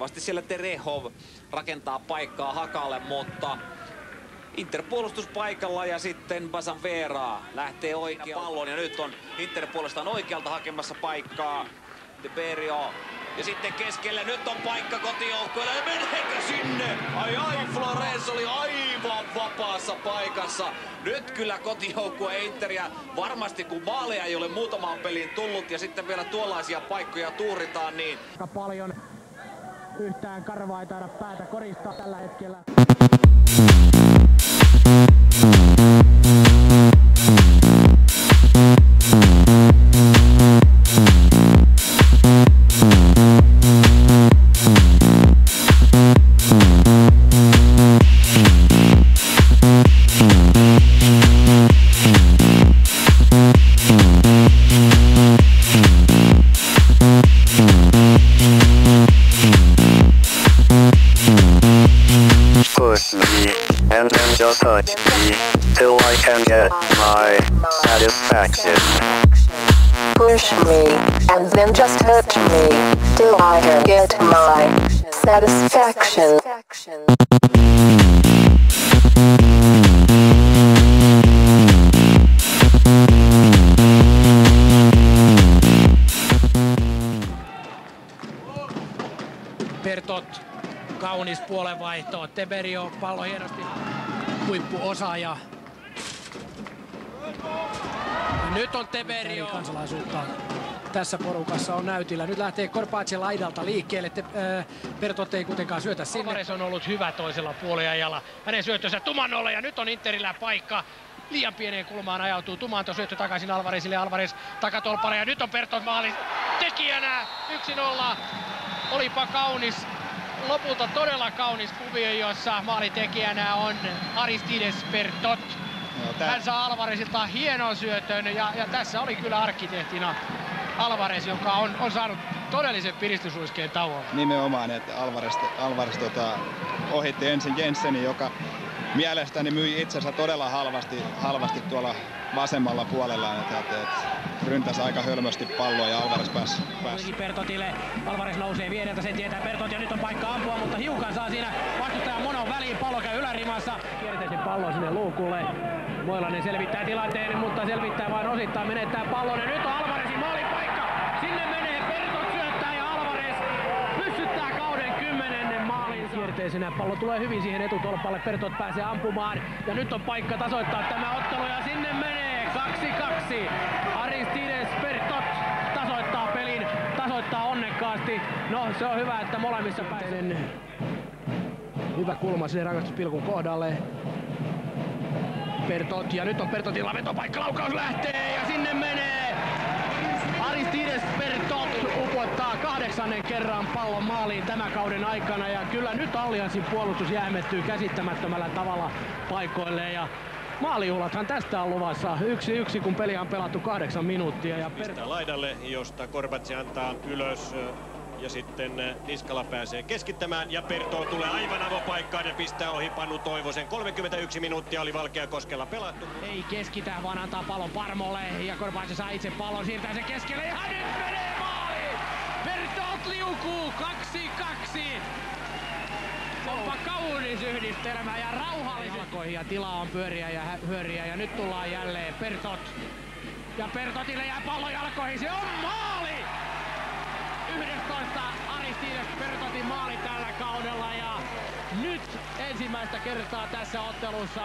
Valitettavasti siellä Terehov rakentaa paikkaa Hakalle, mutta Inter puolustuspaikalla ja sitten Basanvera lähtee oikeaan pallon ja nyt on Inter puolestaan oikealta hakemassa paikkaa. Deberio ja sitten keskelle, nyt on paikka kotijoukkueelle ja meneekö sinne? Ai, Flores oli aivan vapaassa paikassa. Nyt kyllä kotijoukkue Interia varmasti, kun maaleja ei ole muutamaan peliin tullut ja sitten vielä tuollaisia paikkoja tuuritaan, niin aika paljon. Yhtään karvaa ei taida päätä koristaa tällä hetkellä. Push me, and then just touch me, till I can get my satisfaction. Push me, and then just touch me, till I can get my satisfaction. Bertot, kaunis puolenvaihto. Deberio, pallo hienosti, huippuosaaja. Nyt on Deberio. Kansalaisuutta tässä porukassa on näytillä. Nyt lähtee Korpatse laidalta liikkeelle. Bertot ei kuitenkaan syötä sinne. Alvarez on ollut hyvä toisella puoliajalla. Hänen syöttönsä Tumanolle ja nyt on Interillä paikka. Liian pieneen kulmaan ajautuu Tumanto, syöttö takaisin Alvarezille, Alvarez takatolpalle ja nyt on Bertot maali tekijänä 1-0. Olipa kaunis, lopulta todella kaunis kuvio, jossa maalitekijänä on Aristides Bertot. Hän saa Alvarezilta hienon syötön ja tässä oli kyllä arkkitehtina Alvarez, joka on saanut todellisen piristysruiskeen tauolla. Nimenomaan, että Alvarez ohitti ensin Jensenin, joka mielestäni myi itsensä todella halvasti tuolla vasemmalla puolella. Ryntäsi aika hölmösti palloa ja Alvarez pääsi. Bertotille. Alvarez nousee viereltä, sen tietää Bertot ja nyt on paikka ampua, mutta hiukan saa siinä vastustajan monon väliin. Pallo käy ylärimassa. Kiertää sen pallon sinne luukulle. Moilanen selvittää tilanteen, mutta selvittää vain osittain, menettää pallon ja nyt on Alvarezin maalipaikka. Sinne menee, Bertot syöttää ja Alvarez pystyttää kauden 10. maalin kierteisenä. Pallo tulee hyvin siihen etutolpalle, Bertot pääsee ampumaan ja nyt on paikka tasoittaa tämä ottelu ja sinne menee 2-2. Aristides Bertot tasoittaa pelin, tasoittaa onnekkaasti. No se on hyvä, että molemmissa pääsee. Hyvä kulma sinne rangaistuspilkun kohdalle. Bertot ja nyt on Bertotilla vetopaikka, laukaus lähtee ja sinne menee. Aristides Bertot upottaa 8. kerran pallon maaliin tämän kauden aikana ja kyllä nyt Allianssin puolustus jähmettyy käsittämättömällä tavalla paikoilleen ja maalijuhlathan tästä on luvassa 1-1, kun peli on pelattu 8 minuuttia. Ja pistää laidalle, josta Korpatse antaa ylös ja sitten Niskala pääsee keskittämään ja Perto tulee aivan avopaikkaan ja pistää ohi Panu Toivosen. 31 minuuttia oli Valkeakoskella pelattu. Ei keskitä, vaan antaa pallon Parmolle ja Korpatse saa itse pallon, siirtää sen keskelle ja nyt menee maali! Bertot liukuu 2-2! Onpa kaunis yhdistelmä ja rauhallinen jalkoihin ja tilaa on pyöriä ja hyöriä ja nyt tullaan jälleen Bertot. Ja Bertotille jää pallo jalkoihin, se on maali! 11 Aristides Bertotin maali tällä kaudella ja nyt ensimmäistä kertaa tässä ottelussa.